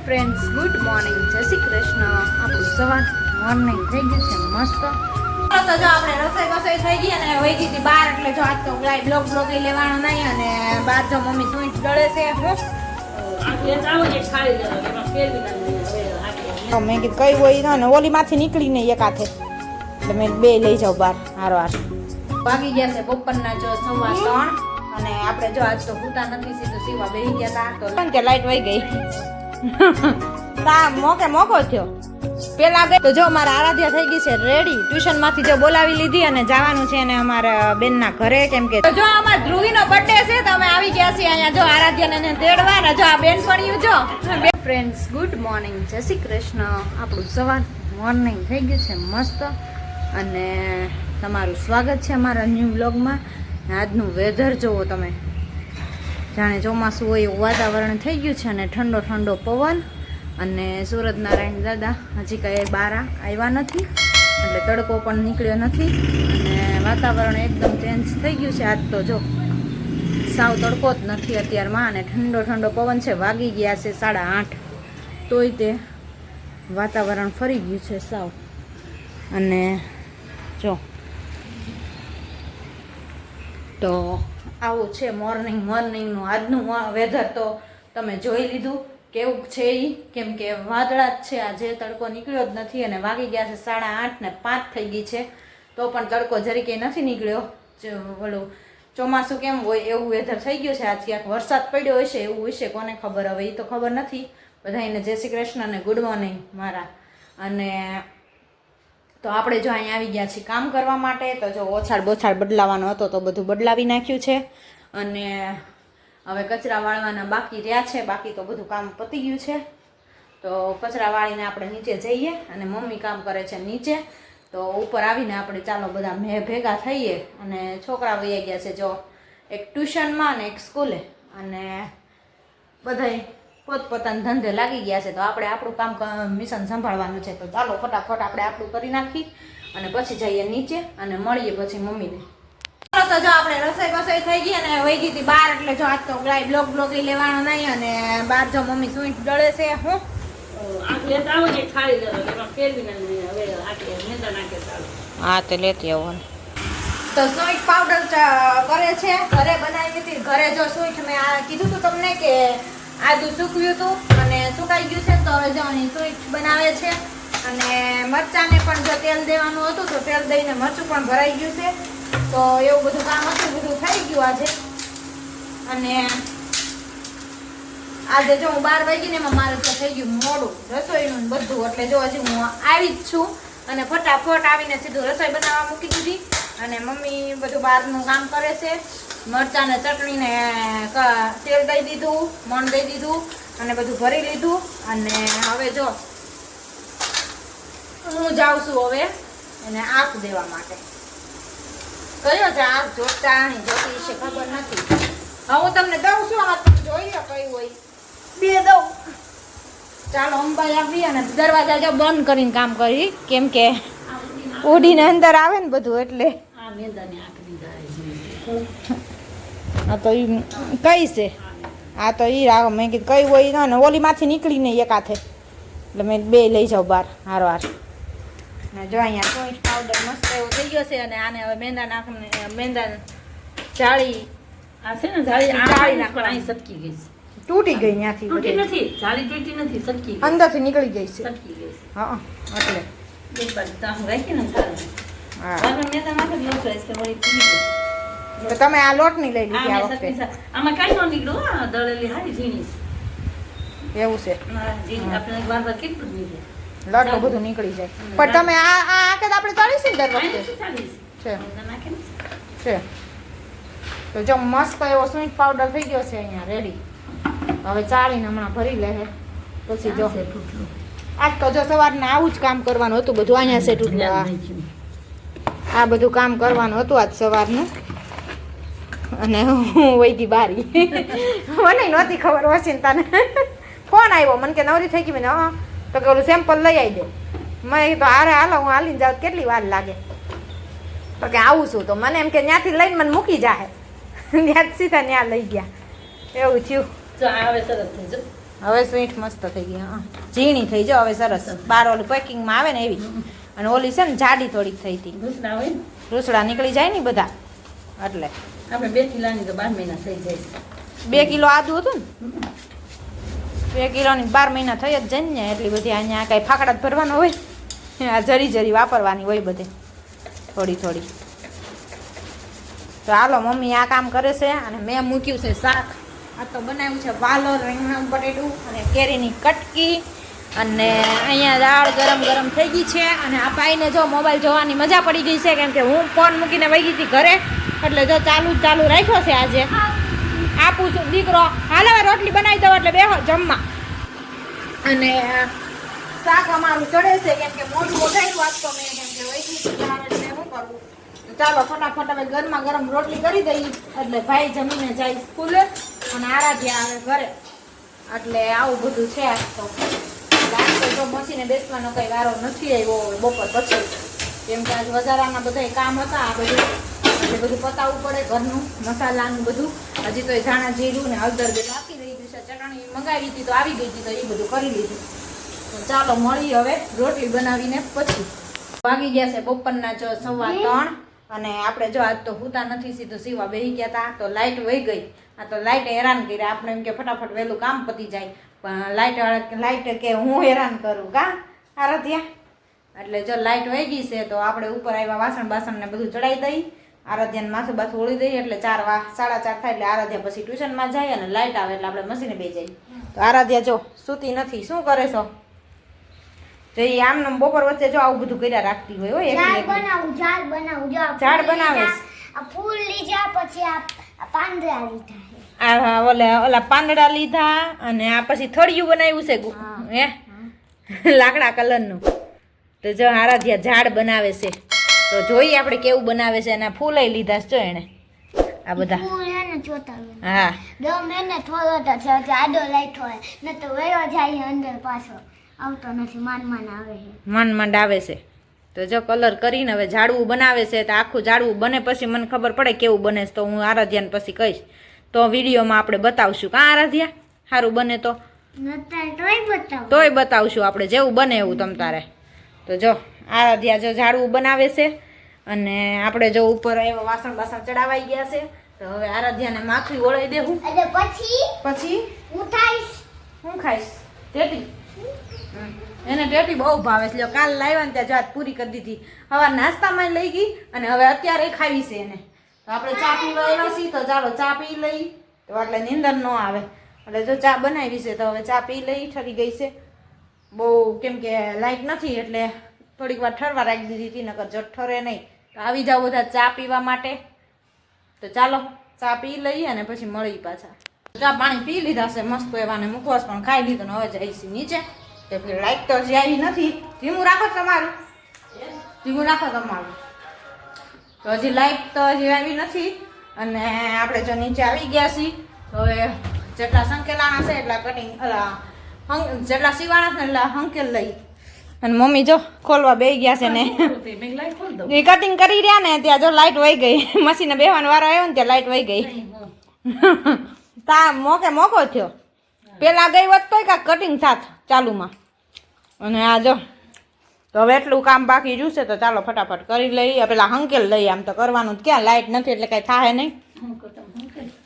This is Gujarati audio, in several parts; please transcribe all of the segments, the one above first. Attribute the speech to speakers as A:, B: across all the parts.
A: ફ્રેન્ડ્સ, ગુડ મોર્નિંગ, જય શ્રી કૃષ્ણ. આપણું સવાર મોર્નિંગ થઈ ગયું છે મસ્ત. તો જો આપણે રસોઈ થઈ ગઈ અને વહી ગઈ હતી બહાર, એટલે જો આજ તો બ્લોગ લેવાનો નહીં અને બહાર જો મમ્મી સ્વીટ દળે છે. મેં કીધું કઈ હોય ને ઓલી માંથી નીકળીને એક હાથે, એટલે મેં બે લઈ જાઉં બહાર હારો હાર. વાગી ગયા છે બપોરના જો 3:15 અને આપણે જો આજ તો ભૂતા નથી, સીધું સીવા બેસી ગયા હતા તો લાઈટ વહી ગઈ. તા મોકો થયો પેલા ગઈ તો જો મારા આરાધ્યા થઈ ગઈ છે રેડી. ટ્યુશન માંથી જો બોલાવી લીધી અને જવાનું છે અને અમારા બેન ના ઘરે, કેમ કે જો અમાર ધ્રુવી નો બર્થડે છે તો અમે આવી ગયા છીએ અહીંયા જો આરાધ્યા ને તેડવા. ને જો આ બેન પડ્યું જો. ફ્રેન્ડ્સ, ગુડ મોર્નિંગ, જય શ્રી કૃષ્ણ. આપણું સવાર મોર્નિંગ થઈ ગયું છે મસ્ત અને તમારું સ્વાગત છે અમારા ન્યૂ વ્લોગમાં. આજનું વેધર જોવો તમે, જાણે ચોમાસું હોય એવું વાતાવરણ થઈ ગયું છે અને ઠંડો ઠંડો પવન. અને સૂરજનારાયણ દાદા હજી કાંઈ બહાર આવ્યા નથી, એટલે તડકો પણ નીકળ્યો નથી અને વાતાવરણ એકદમ ચેન્જ થઈ ગયું છે. આજ તો જો સાવ તડકો જ નથી અત્યારમાં અને ઠંડો ઠંડો પવન છે. વાગી ગયા છે 8:30, તોય તે વાતાવરણ ફરી ગયું છે સાવ. અને જો તો આવું છે મોર્નિંગનું આજનું વેધર. તો તમે જોઈ લીધું કેવું છે એ, કેમ કે વાદળા જ છે આજે, તડકો નીકળ્યો જ નથી અને વાગી ગયા છે 8:30 ને 5 થઈ ગઈ છે તો પણ તડકો જરી કંઈ નથી નીકળ્યો. ઓલું ચોમાસું કેમ હોય એવું વેધર થઈ ગયું છે. આજ ક્યાંક વરસાદ પડ્યો હશે એવું હશે, કોને ખબર, હવે એ તો ખબર નથી. બધાને જય શ્રી કૃષ્ણ અને ગુડ મોર્નિંગ મારા. અને તો આપણે જો અહીંયા આવી ગયા છીએ કામ કરવા માટે. તો જો ઓછાડ બોછાડ બદલાવાનો હતો તો બધું બદલાવી નાખ્યું છે અને હવે કચરા વાળવાના બાકી રહ્યા છે. બાકી તો બધું કામ પતી ગયું છે. તો કચરા વાળીને આપણે નીચે જઈએ અને મમ્મી કામ કરે છે નીચે. તો ઉપર આવીને આપણે ચાલો બધા ભેગા થઈએ. અને છોકરા વહી ગયા છે જો, એક ટ્યુશનમાં અને એક સ્કૂલે, અને બધાય પોતપોતાના ધંધે લાગી ગયા છે. તો આપણે આપણું કામ મિશન સંભાળવાનું છે. તો ચાલો ફટાફટ આપણે આપણું કરી નાખી અને પછી જઈએ નીચે અને મળીએ પછી મમ્મીને. તો જો આપણે રસોઈ થઈ ગઈ અને વહી ગઈ હતી બહાર, એટલે જો આજ તો બ્લોગ લેવાનો નહીં અને બહાર જો મમ્મી સ્વીટ દળે છે. હા તે લેતી આવો. તો સ્વીટ પાવડર કરે છે, ઘરે બનાવી હતી. ઘરે જો સ્વીટ મેં કીધું હતું તમને કે આદુ સૂકવ્યું હતું અને સુકાઈ ગયું છે, તો હવે જો અહીં સ્વીટ બનાવે છે. અને મરચાંને પણ જો તેલ દેવાનું હતું તો તેલ દઈને મરચું પણ ભરાઈ ગયું છે. તો એવું બધું કામ હતું, બધું થઈ ગયું આજે. અને આજે જો હું 12 વાગી ને એમાં મારે તો થઈ ગયું મોડું રસોઈનું બધું. એટલે જો હજી હું આવી જ છું અને ફટાફટ આવીને સીધું રસોઈ બનાવવા મૂકી દીધી. અને મમ્મી બધું બહારનું કામ કરે છે. મરચાંને ચટણીને તેલ દઈ દીધું, મણ દઈ દીધું અને બધું ભરી લીધું. અને હવે જો હું જાઉં છું હવે એને આંખ દેવા માટે. કયો છે આંખ જોતાની જોતી છે ખબર નથી. હવે હું તમને દઉં છું, આમાં તમે જોઈ લો કઈ હોય બે દઉં. ચાલો અંબાઈ આવી અને દરવાજા જો બંધ કરીને કામ કરી, કેમ કે ઉડીને અંદર આવે ને બધું એટલે. હા તો એ કઈ છે, આ તો એ રાખ. મેં કીધું કઈ હોય ને ઓલી માંથી નીકળીને એક હાથે, એટલે મેં બે લઈ જાઉં બહાર હારો હાર. ને જો અહીંયા સ્વીટ પાવડર મસ્ત એવો થઈ ગયો છે અને આને હવે મેંદા જાળી
B: આ છે ને જાળી પણ અહીં સટકી ગઈ છે,
A: તૂટી ગઈ ત્યાંથી.
B: તૂટી નથી, જાળી તૂટી નથી, સટકી ગઈ,
A: અંદરથી નીકળી ગઈ છે.
B: સટકી ગઈ છે.
A: હા એટલે
B: એક બાજુ તાહું રાખી ને ચાલે.
A: હા
B: આગળ મેંદા નાખે એટલે લોટ રહેશે, વળી તૂટી ગઈ.
A: તો તમે આ લોટની લઈ લીધી આ
B: આ
A: વખતે.
B: આમાં કાંઈ ન નીકળ્યું, આ દળેલી હારી ઝીણી છે.
A: એવું છે,
B: ઝીણી આપણે વાર કેટલું જ નીકળે,
A: લોટ બધું નીકળી જાય. પણ તમે આ આખે આપણે તળીશું ને દર વખતે છે છે. તો જો મસ્ત એવો સ્વીટ પાવડર થઈ ગયો છે અહીંયા રેડી. હવે ચાળીને હમણાં ભરી લે પછી જો. આજ તો જો સવારના આવું જ કામ કરવાનું હતું બધું. અહીંયા છે તૂટલું, આ બધું કામ કરવાનું હતું આજ સવારનું. અને હું વહી ગઈ બારી. મને નહોતી ખબર વસિંતાને ફોન આવ્યો, મને કે નવરી થઈ ગઈ. મને હા તો કે ઓલું સેમ્પલ લઈ આવી દો. મેં તો હારે હાલો હું હાલીને જાઉં, કેટલી વાર લાગે. તો કે આવું છું તો મને એમ કે ત્યાંથી લઈને મને મૂકી જાય, ત્યાં સીધા ત્યાં લઈ ગયા એવું થયું.
B: આવે સરસ થઈ જો.
A: હવે સ્વીટ મસ્ત થઈ ગઈ. હા ઝીણી થઈ જાઓ હવે સરસ. બાર ઓલું પેકિંગમાં આવે ને એવી. અને ઓલી છે ને જાડી થોડીક થઈ હતી.
B: ઘૂસડા હોય ને
A: રૂસડા નીકળી જાય ને બધા એટલે
B: આપણે 2 કિલોની તો 12 મહિના થઈ જાય.
A: 2 કિલો આદુ હતું ને 2 કિલોની 12 મહિના થઈ જ જાય ને. એટલી બધી અહીંયા કાંઈ ફાકડા જ ભરવાનો હોય. આ જરી જરી વાપરવાની હોય બધે થોડી થોડી. તો હાલો મમ્મી આ કામ કરે છે અને મેં મૂક્યું છે શાક. આ તો બનાવ્યું છે વાલોર, રીંગણ બટેટું અને કેરીની કટકી. અને અહીંયા દાળ ગરમ ગરમ થઈ ગઈ છે. અને આ ભાઈને જો મોબાઈલ જોવાની મજા પડી ગઈ છે, કેમ કે હું ફોન મૂકીને વહી ગઈ હતી ઘરે, એટલે જો ચાલુ રાખ્યો છે આજે. આપું છું દીકરો, હાલ હવે રોટલી બનાવી દઉં એટલે બેહો જમવા. અને શાક અમારું ચડે છે, કેમ કે મોઢું ઓઢાયું વાગતો મેં, કેમ કે વહી ગઈ હતી એટલે શું કરવું. તો ચાલો ફટાફટ હવે ગરમા ગરમ રોટલી કરી દઈ એટલે ભાઈ જમીને જાય સ્કૂલે અને આરાધ્યા આવે ઘરે. એટલે આવું બધું છે આજ તો. તો મસીને બેસવાનો કઈ વારો નથી આવ્યો બપોર પછી, કેમ કે આજ વધારાના બધા કામ હતા. આ બધું પતાવવું પડે ઘરનું, મસાલાનું બધું. હજી તો ધાણા જીરું ને હળદર બે બાકી રહી ગયું છે. ચટણી મંગાવી હતી તો આવી ગઈ હતી, તો એ બધું કરી લીધું. તો ચાલો મળી હવે રોટલી બનાવીને પછી. વાગી ગયા છે બપોરના જો 3:15. અને આપણે જો આજ તો હુતા નથી, સીધું સીવા બેસી ગયા હતા. તો લાઇટ વહી ગઈ. આ તો લાઇટ હેરાન કર્યા આપણે, એમ કે ફટાફટ વહેલું કામ પતી જાય. પણ લાઇટ કે હું હેરાન કરું કા આરાધ્યા. એટલે જો લાઇટ વહી ગઈ છે તો આપણે ઉપર આવ્યા વાસણ બાસણ ને બધું ચડાવી દઈ. આરાધ્યાને માથું બાથું ઓળી દઈએ એટલે 4:30 થાય એટલે આરાધ્યા પછી ટ્યુશનમાં જાય અને લાઇટ આવે એટલે આપણે મશીને બેસી જઈએ. તો આરાધ્યા જો સૂતી નથી. શું કરે છો? તો એ આમ બપોર વચ્ચે જો આવું બધું કર્યા રાખતી હોય.
C: ઝાડ બનાવું જો
A: ઝાડ બનાવે
C: આ ફૂલ લીધા, પછી આ પાંદડા લીધા.
A: આ ઓલા પાંદડા લીધા અને આ પછી થળિયું બનાવ્યું છે હે લાકડા કલરનું. તો જો આરાધ્યા ઝાડ બનાવે છે. તો જોઈએ આપણે કેવું બનાવે છે. અને ફૂલ લીધા છે જો એને આ બધા.
C: ફૂલ એને જોતા
A: હા
C: દમ એને થોડો તો છે આડો લાઈટ હોય ને તો વયો જાય અંદર પાછો આવતો નથી.
A: માંડ આવે છે. તો જો કલર કરીને હવે ઝાડવું બનાવે છે. તો આખું ઝાડવું બને પછી મને ખબર પડે કેવું બને છે. તો હું આરાધ્યાને પછી કહીશ, તો વિડીયોમાં આપણે બતાવશું. કાં આરાધ્યા? સારું બને તો તોય બતાવશું આપણે, જેવું બને એવું તમ તારે. તો જો આરાધ્યા જો ઝાડવું બનાવે છે અને આપણે જો ઉપર એવા વાસણ બાસણ ચડાવાઈ ગયા છે. તો હવે આરાધ્યાને માખી ઓળાઈ દેવું. પછી હું ખાઈશ ટેટી. એને ટેટી બહુ ભાવે છે. કાલ લાવ્યા ને ત્યાં જાત પૂરી કરી દીધી. હવે નાસ્તામાં લઈ ગઈ અને હવે અત્યારે ખાવી છે એને. તો આપણે ચા પીવા આવ્યા છીએ, તો ચાલો ચા પી લઈ. તો એટલે નીંદર ન આવે. એટલે જો ચા બનાવી છે તો હવે ચા પી લઈ. ઠરી ગઈ છે બહુ, કેમ કે લાઇટ નથી એટલે થોડીક વાર ઠરવા રાખી દીધી હતી, નકર જો ઠરે નહીં. તો આવી જાઓ બધા ચા પીવા માટે. તો ચાલો ચા પી લઈએ અને પછી મળી પાછા. ચા પાણી પી લીધા છે મસ્ત એવાને, મુખવાસ પણ ખાઈ લીધો ને હવે જઈશું નીચે. તો પેલી લાઇટ તો હજી આવી નથી. ધીમું રાખો તમારું, ધીમું રાખો તમારું. તો હજી લાઇટ તો હજી આવી નથી અને આપણે જો નીચે આવી ગયા છીએ. તો હવે જેટલા સંકેલાના છે એટલા કટિંગ જેટલા સીવાના છે એટલા હંકેલ લઈ. અને મમ્મી જો ખોલવા બેસી ગયા છે ને એ કટિંગ કરી રહ્યા ને ત્યાં જો લાઇટ વહી ગઈ. મશીને બેહવાનો વારો આવ્યો ને ત્યાં લાઇટ વહી ગઈ. તા મોકો થયો. પેલા ગઈ વખત તોય કાંક કટિંગ થાત ચાલુમાં. અને આ જો તો હવે એટલું કામ બાકી રહ્યું છે. તો ચાલો ફટાફટ કરી લઈએ. પેલા હંકેલ લઈએ. આમ તો કરવાનું ક્યાં, લાઇટ નથી એટલે કાંઈ થાય નહીં.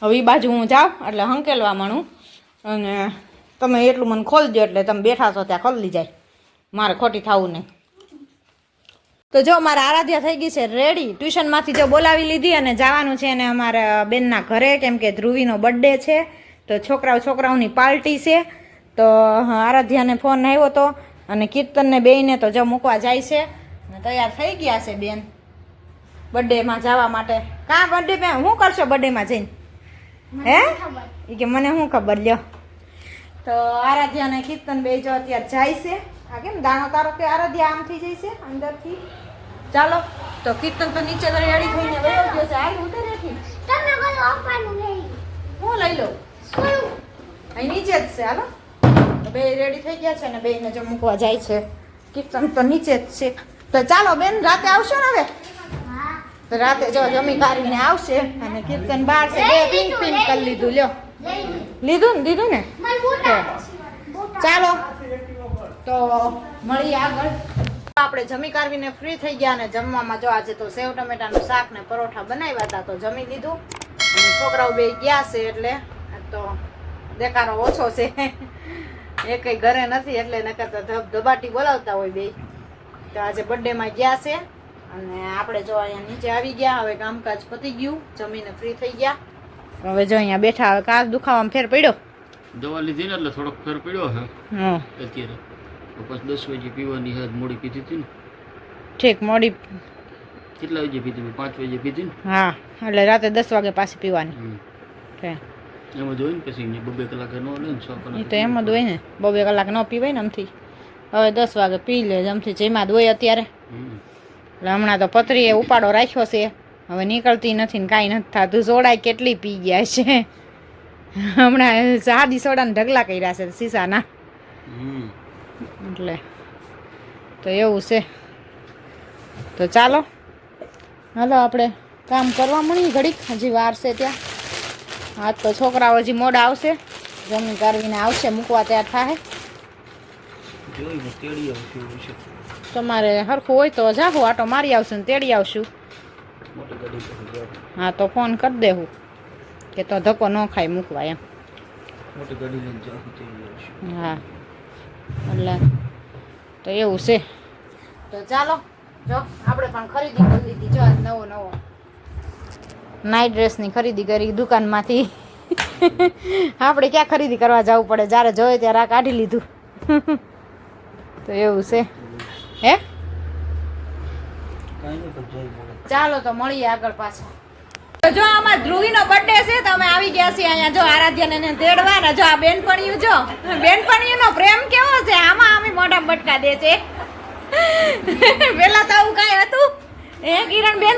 A: હવે એ બાજુ હું જાઉં એટલે હંકેલવા માંડું. અને તમે એટલું મને ખોલજો એટલે તમે બેઠા છો ત્યાં ખોલી જાય, મારે ખોટી થવું નહીં. તો જો મારા આરાધ્યા થઈ ગઈ છે રેડી. ટ્યુશનમાંથી જો બોલાવી લીધી અને જવાનું છે એને અમારા બેનના ઘરે, કેમ કે ધ્રુવીનો બર્થડે છે. તો છોકરાઓની પાર્ટી છે. તો આરાધ્યાને ફોન આવ્યો હતો અને કીર્તનને બેયને તો જો મૂકવા જાય છે અને તૈયાર થઈ ગયા છે બેન બર્થડેમાં જવા માટે. કાં બર્થડે બે શું કરશો બર્થડેમાં જઈને? હે એ કે મને શું ખબર લ્યો. તો આરાધ્યા અને કીર્તન બે જો અત્યારે જાય છે. આ કેમ દાણો તારો કે આરાધ્યા આમ થઈ જાય છે અંદરથી. ચાલો તો કીર્તન તો નીચે રેડી થઈને વયો ગયો છે. હાલ ઉતરેથી હું લઈ લઉં અહીં નીચે જ છે. હાલો તો બે રેડી થઈ ગયા છે ને બેને જો મૂકવા જાય છે. કીર્તન તો નીચે જ છે. તો ચાલો બેન રાતે આવશો ને હવે? તો રાતે જો જમી કાઢીને આવશે અને કીર્તન બહાર છે. બે પિંક કરી લીધું. લ્યો લીધું ને? દીધું ને? ચાલો તો મળીએ આગળ. આપણે જમી કાઢવીને ફ્રી થઈ ગયા અને જમવામાં જો આજે તો સેવ ટમેટાનું શાક ને પરોઠા બનાવ્યા હતા તો જમી લીધું અને છોકરાઓ બે ગયા છે એટલે તો દેખાડો ઓછો છે એ કઈ ઘરે નથી એટલે નકર તો ધબાટી બોલાવતા હોય બે. તો આજે બર્થડેમાં ગયા છે અને આપણે જો અહીંયા નીચે આવી ગયા. હવે કામકાજ પતી ગયું, જમીને ફ્રી થઈ ગયા. હવે જો અહીંયા બેઠા. હવે કાચ દુખાવામાં ફેર પડ્યો,
D: દવા લીધી ને એટલે થોડોક ફેર પડ્યો છે
A: હા
D: અત્યારે. પછી 10 વાગે પીવાની હાથ મોડી પીધી હતી ને.
A: ઠીક મોડી
D: કેટલા વાગે પીધી? 5 વાગે પીધી ને.
A: હા એટલે રાતે 10 વાગે પાછી પીવાની.
D: એમ જ હોય ને પછી 2 કલાક ન લે ને 6 કલાક
A: એ તો એમ જ હોય ને, 2 કલાક ન પીવાય ને આમથી. હવે 10 વાગે પી લે જમથી જેમાં જ હોય અત્યારે. એટલે હમણાં તો પતરીએ ઉપાડો રાખ્યો છે, હવે નીકળતી નથી ને કાંઈ નથી થતું. સોડા કેટલી પી ગયા છે હમણાં. સાદી સોડાને ઢગલા કર્યા છે સીસાના. એટલે તો એવું છે. તો ચાલો હાલો આપણે કામ કરવા મળીએ ઘડીક, હજી વાર છે ત્યાં. હા તો છોકરાઓ હજી મોડા આવશે, જમી કાઢવીને આવશે, મૂકવા તૈયાર થાય.
D: જોઈને તેડી આવશું છે.
A: તમારે સરખું હોય તો જાહું, આટો મારી આવશું ને તેડી આવશું.
D: મોટી ગાડી કરી જાવ.
A: હા તો ફોન કરી દેવું કે તો ધક્કો ન ખાય મૂકવા એમ.
D: મોટી ગાડી લઈને જાવ તેડી આવશું.
A: હા એટલે તો એવું છે. તો ચાલો જો આપણે પણ ખરીદી કરી લીધી. જો નવો નવો નાઇટ ડ્રેસની ખરીદી કરી દુકાનમાંથી. આપણે ક્યાં ખરીદી કરવા જવું પડે, જ્યારે જોઈએ ત્યારે આ કાઢી લીધું. તો એવું છે હે. ચાલો તો મળીએ આગળ પાછા. તો જો આમાં ધ્રુવીનો બર્થડે છે તો અમે આવી ગયા છીએ અહીંયા. જો આરાધ્યાને તેડવા ને જો આ બેનપણીયું, જો બેનપણીયુંનો પ્રેમ કેવો છે. આમાં અમે મોઢા બટકા દે છે. પેલા તો આવું કાંઈ હતું એ કિરણ બેન?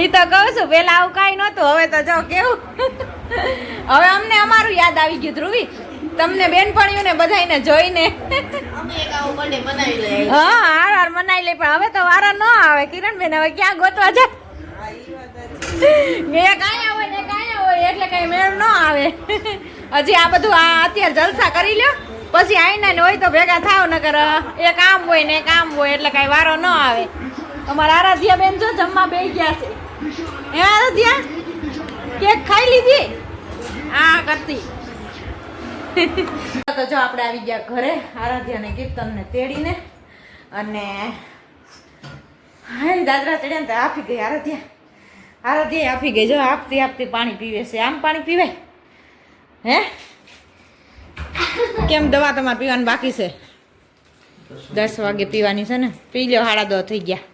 A: એ તો કહું છું પેલા આવું કાંઈ નહોતું. હવે તો જો કેવું. હવે અમને અમારું યાદ આવી ગયું ધ્રુવી, તમને બેનપણીઓને બધાને જોઈને. હા હાર મનાઈ લે, પણ હવે તો વારો ન આવે કિરણ બેન. હવે ક્યાં ગોતવા જાય? એ કાંઈ આવે ને કાંઈ આવે એટલે કઈ મેળ ન આવે. હજી આ બધું આ અત્યારે જલસા કરી લ્યો, પછી આઈના ને હોય તો ભેગા થાવ, નકર એ કામ હોય ને કામ હોય એટલે કઈ વારો ન આવે. અમારા આરાધ્યા બેન જો જમવા બેસી ગયા છે. હે આરાધ્યા કેક ખાઈ લીધી? આ કરતી. તો જો આપણે આવી ગયા ઘરે આરાધ્યા ને કીર્તન ને તેડીને. અને હા દાદરા ચડ્યા ને આપી ગઈ આરાધ્યા. આરાધ્યા આપી ગઈ. જો આપતી આપતી પાણી પીવે છે. આમ પાણી પીવાય હે? કેમ દવા તમારે પીવાની બાકી છે? 10 વાગે પીવાની છે ને. પી લો, 10:30 થઈ ગયા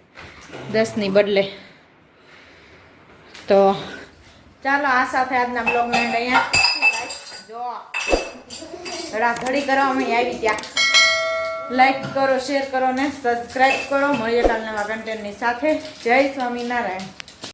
A: 10 ની બદલે. તો ચાલો આ સાથે આજના બ્લોગને અહીંયા જો ધડાધડી કરવા અમે આવી ત્યાં. લાઈક કરો, શેર કરો ને સબસ્ક્રાઈબ કરો. મળીએ કાલ નવા કન્ટેન્ટની સાથે. જય સ્વામિનારાયણ.